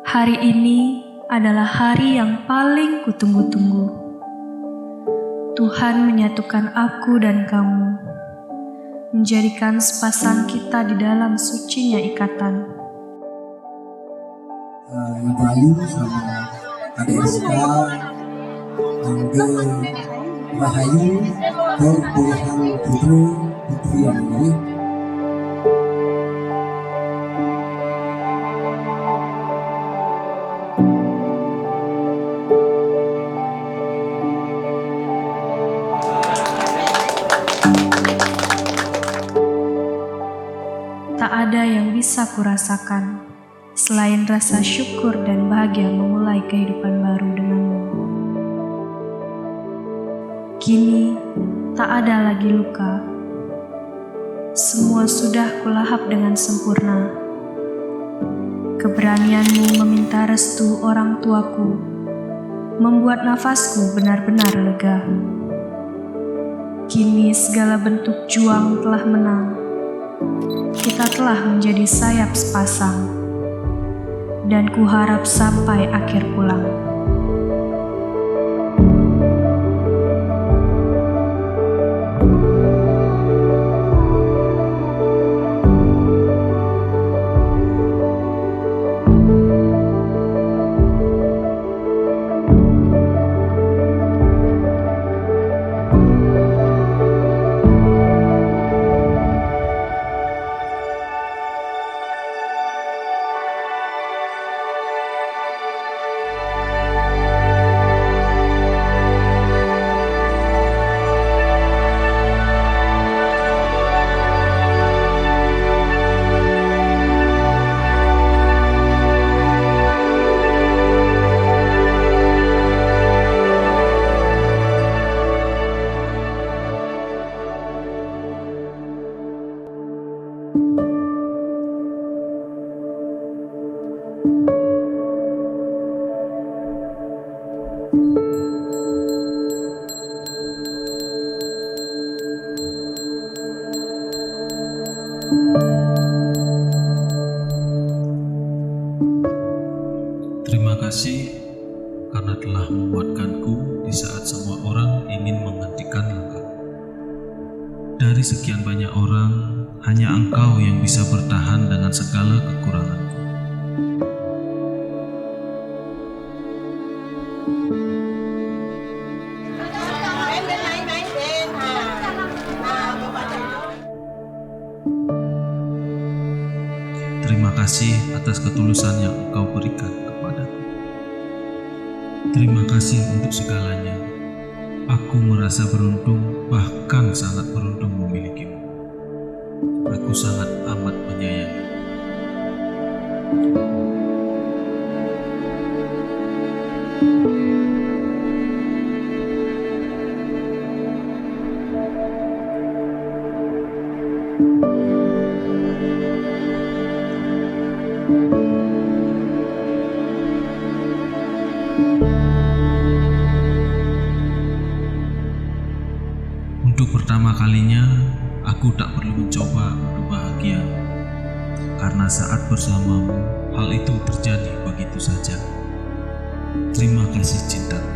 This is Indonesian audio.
Hari ini adalah hari yang paling kutunggu-tunggu. Tuhan menyatukan aku dan kamu, menjadikan sepasang kita di dalam sucinya ikatan. Ibu Ayu sama adik Rizka, Angge, Rahayu, dan pilihan putri yang ini. Tak ada yang bisa kurasakan selain rasa syukur dan bahagia memulai kehidupan baru denganmu. Kini tak ada lagi luka. Semua sudah kulahap dengan sempurna. Keberanianmu meminta restu orang tuaku membuat nafasku benar-benar lega. Kini segala bentuk juang telah menang. Kita telah menjadi sayap sepasang, dan kuharap sampai akhir pulang. Terima kasih karena telah menguatkanku di saat semua orang ingin menghentikan langkahku. Dari sekian banyak orang, hanya Engkau yang bisa bertahan dengan segala kekuranganku. Terima kasih atas ketulusan yang Engkau berikan kepadaku. Terima kasih untuk segalanya. Aku merasa beruntung, bahkan sangat beruntung memilikimu. Aku sangat amat menyayangi. Untuk pertama kalinya, aku tak perlu mencoba untuk bahagia, karena saat bersamamu, hal itu terjadi begitu saja. Terima kasih cintaku.